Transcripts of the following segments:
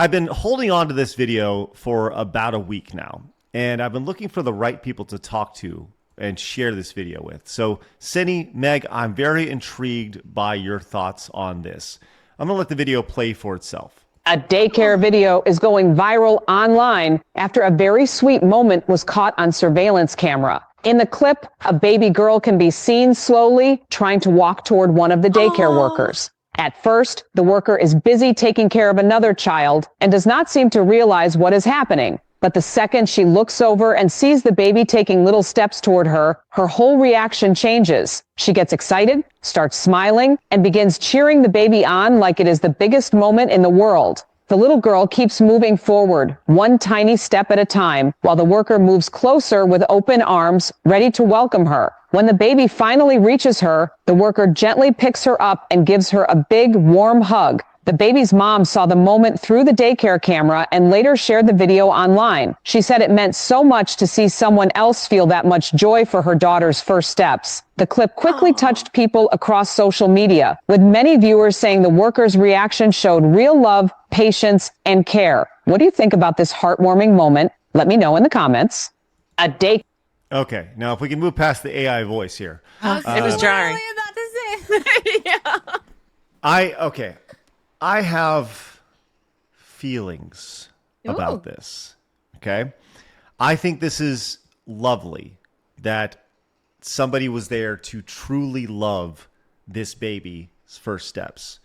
I've been holding on to this video for about a week now, and I've been looking for the right people to talk to and share this video with. So, Cindy, Meg, I'm very intrigued by your thoughts on this. I'm going to let the video play for itself. A daycare video is going viral online after a very sweet moment was caught on surveillance camera. In the clip, a baby girl can be seen slowly trying to walk toward one of the daycare workers. At first, the worker is busy taking care of another child and does not seem to realize what is happening. But the second she looks over and sees the baby taking little steps toward her, her whole reaction changes. She gets excited, starts smiling, and begins cheering the baby on like it is the biggest moment in the world. The little girl keeps moving forward, one tiny step at a time, while the worker moves closer with open arms, ready to welcome her. When the baby finally reaches her, the worker gently picks her up and gives her a big, warm hug. The baby's mom saw the moment through the daycare camera and later shared the video online. She said it meant so much to see someone else feel that much joy for her daughter's first steps. The clip quickly touched people across social media, with many viewers saying the worker's reaction showed real love, patience, and care. What do you think about this heartwarming moment? Let me know in the comments. Okay, now if we can move past the AI voice here. It was jarring. About to say. Yeah. I have feelings about this. Okay. I think this is lovely that somebody was there to truly love this baby's first steps.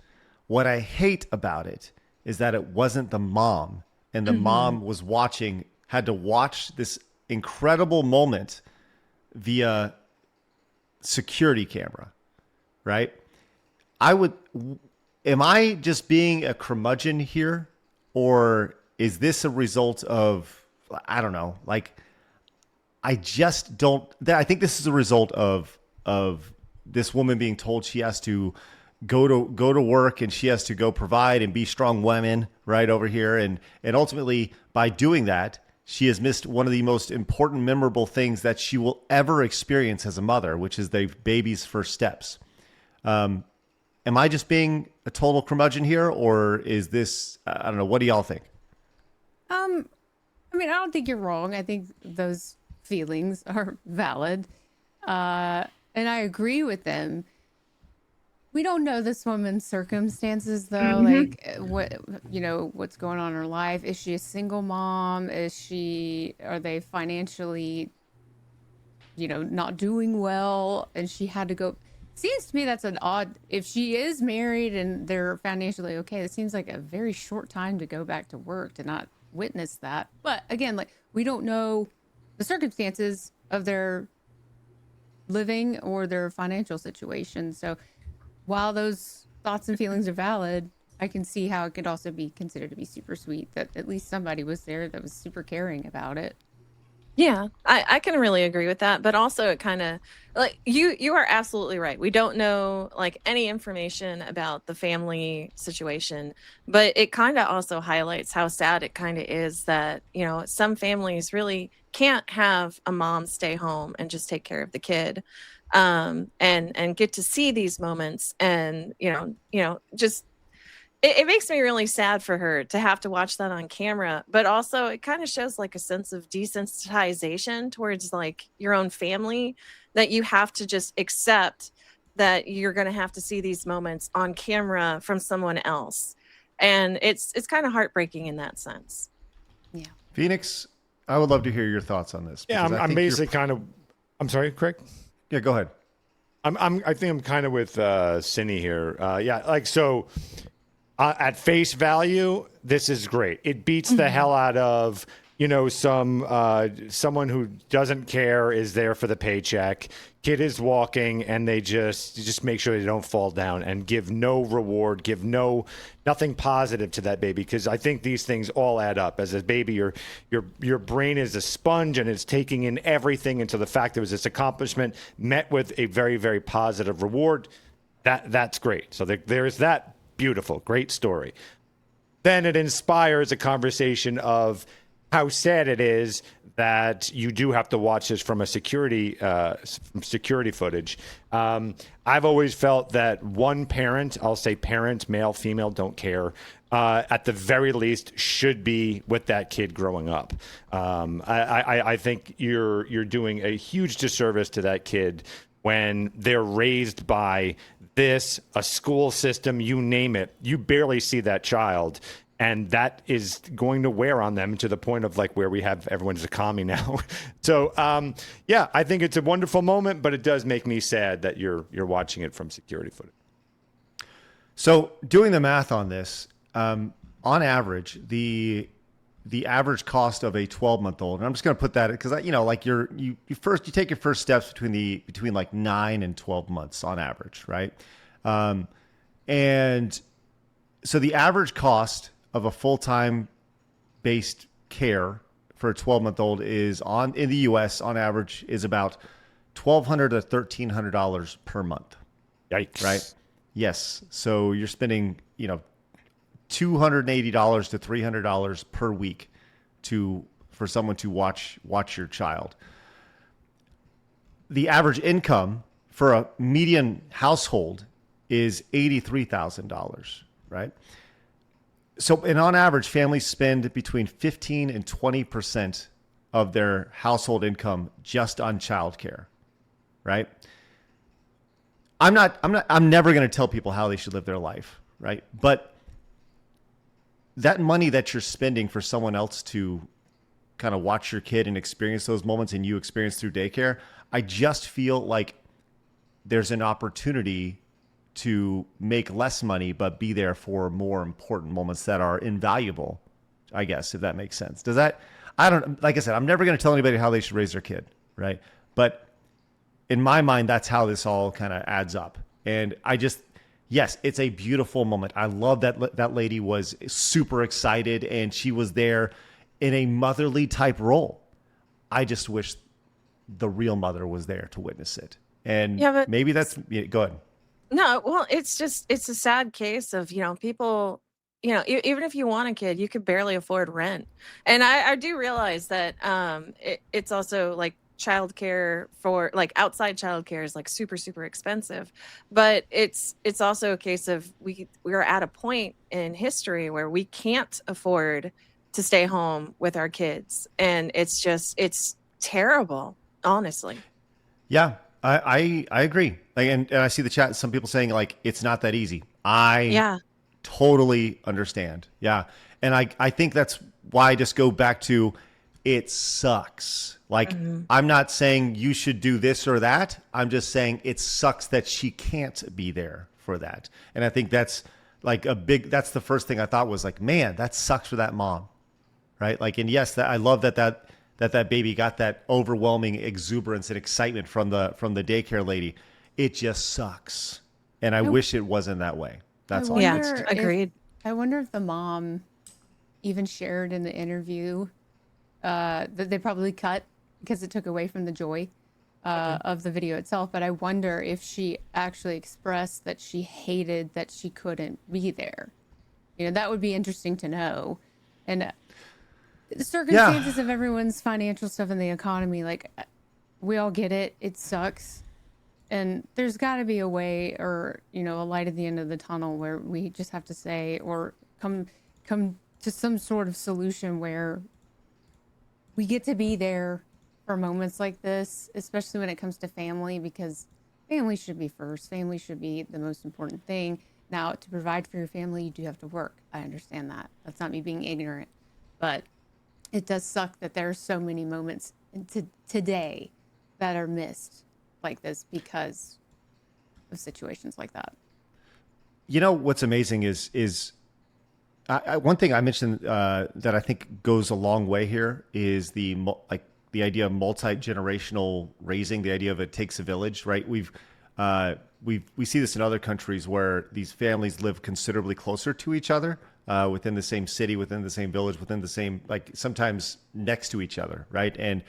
What I hate about it is that it wasn't the mom, and the mom was had to watch this incredible moment via security camera, right? Am I just being a curmudgeon here, or is this a result of, I don't know, like, I think this is a result of this woman being told she has to go to work and she has to go provide and be strong women right over here. And ultimately by doing that, she has missed one of the most important, memorable things that she will ever experience as a mother, which is the baby's first steps. Am I just being a total curmudgeon here, or is this, I don't know, what do y'all think? I mean, I don't think you're wrong. I think those feelings are valid. And I agree with them. We don't know this woman's circumstances though. Like what's going on in her life. Is she a single mom? Are they financially, not doing well? And she had to go. Seems to me that's an odd, if she is married and they're financially okay, it seems like a very short time to go back to work to not witness that. But again, like, we don't know the circumstances of their living or their financial situation. So while those thoughts and feelings are valid, I can see how it could also be considered to be super sweet that at least somebody was there that was super caring about it. Yeah, I can really agree with that. But also it kind of, like, you are absolutely right. We don't know like any information about the family situation, but it kind of also highlights how sad it kind of is that, some families really can't have a mom stay home and just take care of the kid, and get to see these moments and, just it makes me really sad for her to have to watch that on camera, but also it kind of shows like a sense of desensitization towards like your own family, that you have to just accept that you're going to have to see these moments on camera from someone else. And it's kind of heartbreaking in that sense. Yeah. Phoenix, I would love to hear your thoughts on this. Yeah, I'm basically kind of, I'm sorry, Craig? Yeah, go ahead. I think I'm kind of with Cindy here. At face value, this is great. It beats the hell out of, someone who doesn't care, is there for the paycheck. Kid is walking and they just make sure they don't fall down and give no reward, give nothing positive to that baby. Because I think these things all add up. As a baby, your brain is a sponge and it's taking in everything. And so the fact there was this accomplishment met with a very, very positive reward, that's great. So there's that. Beautiful, great story. Then it inspires a conversation of how sad it is that you do have to watch this from a security footage. I've always felt that one parent, I'll say parent, male, female, don't care, at the very least, should be with that kid growing up. I think you're doing a huge disservice to that kid when they're raised by this, a school system, you name it. You barely see that child. And that is going to wear on them to the point of like where we have everyone's a commie now. So, yeah, I think it's a wonderful moment, but it does make me sad that you're watching it from security footage. So doing the math on this, on average, the average cost of a 12-month-old, and I'm just going to put that because like you take your first steps between like 9 and 12 months on average, right? And so the average cost of a full-time based care for a 12-month-old is in the US on average is about $1,200 to $1,300 per month. Yikes. Right? Yes. So you're spending, $280 to $300 per week for someone to watch your child. The average income for a median household is $83,000, right? So, and on average, families spend between 15 and 20% of their household income just on childcare, right? I'm never going to tell people how they should live their life, right? But that money that you're spending for someone else to kind of watch your kid and experience those moments and you experience through daycare, I just feel like there's an opportunity to make less money, but be there for more important moments that are invaluable, I guess, if that makes sense. Like I said, I'm never going to tell anybody how they should raise their kid, right? But in my mind, that's how this all kind of adds up. And yes, it's a beautiful moment. I love that lady was super excited and she was there in a motherly type role. I just wish the real mother was there to witness it. And maybe go ahead. No, well, it's a sad case of, people, even if you want a kid, you could barely afford rent. And I do realize that it's also like childcare for like outside childcare is like super, super expensive. But it's also a case of we're at a point in history where we can't afford to stay home with our kids. And it's terrible, honestly. Yeah, I agree. Like, and I see the chat. Some people saying like it's not that easy. I totally understand. Yeah, and I think that's why I just go back to it sucks. Like I'm not saying you should do this or that. I'm just saying it sucks that she can't be there for that. And I think that's like that's the first thing I thought was like, man, that sucks for that mom, right? Like, and yes, I love that baby got that overwhelming exuberance and excitement from the daycare lady. It just sucks. And I wish it wasn't that way. That's all. Yeah, agreed. I wonder if the mom even shared in the interview that they probably cut because it took away from the joy of the video itself. But I wonder if she actually expressed that she hated that she couldn't be there. That would be interesting to know. And the circumstances of everyone's financial stuff in the economy, like we all get it. It sucks. And there's got to be a way or, a light at the end of the tunnel where we just have to say or come to some sort of solution where we get to be there for moments like this, especially when it comes to family, because family should be first. Family should be the most important thing. Now, to provide for your family, you do have to work. I understand that. That's not me being ignorant. But it does suck that there are so many moments today that are missed like this because of situations like that. What's amazing is one thing I mentioned that I think goes a long way here is the idea of multi-generational raising, the idea of it takes a village, right? We see this in other countries where these families live considerably closer to each other, within the same city, within the same village, within the same, like sometimes next to each other, right? And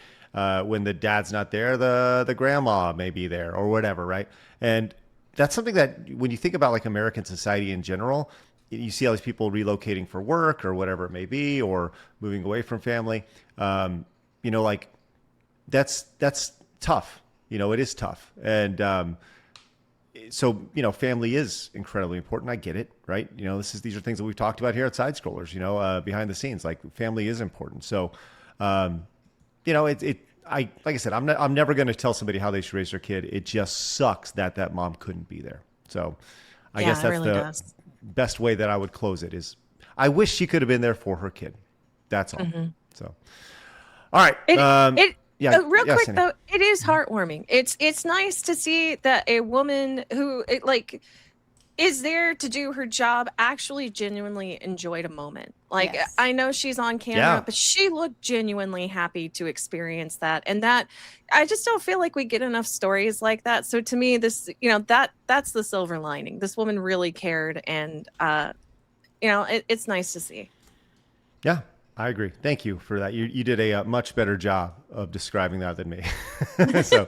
when the dad's not there, the grandma may be there or whatever, right? And that's something that when you think about like American society in general, you see all these people relocating for work or whatever it may be, or moving away from family. Like that's tough. It is tough. And so, family is incredibly important. I get it, right? These are things that we've talked about here at Side Scrollers, behind the scenes, like family is important. So, um, like I said, I'm never going to tell somebody how they should raise their kid. It just sucks that mom couldn't be there. So I Yeah, guess it that's really the does. best way that I would close it is I wish she could have been there for her kid. That's all. Mhm. So, all right. It Yeah. real Yeah, quick Cindy. though, it is heartwarming. It's nice to see that a woman who is there to do her job actually genuinely enjoyed a moment. Like Yes. I know she's on camera, Yeah. but she looked genuinely happy to experience that. And that I just don't feel like we get enough stories like that. So to me, this, that's the silver lining. This woman really cared, and it's nice to see. Yeah, I agree. Thank you for that. You did a much better job of describing that than me. So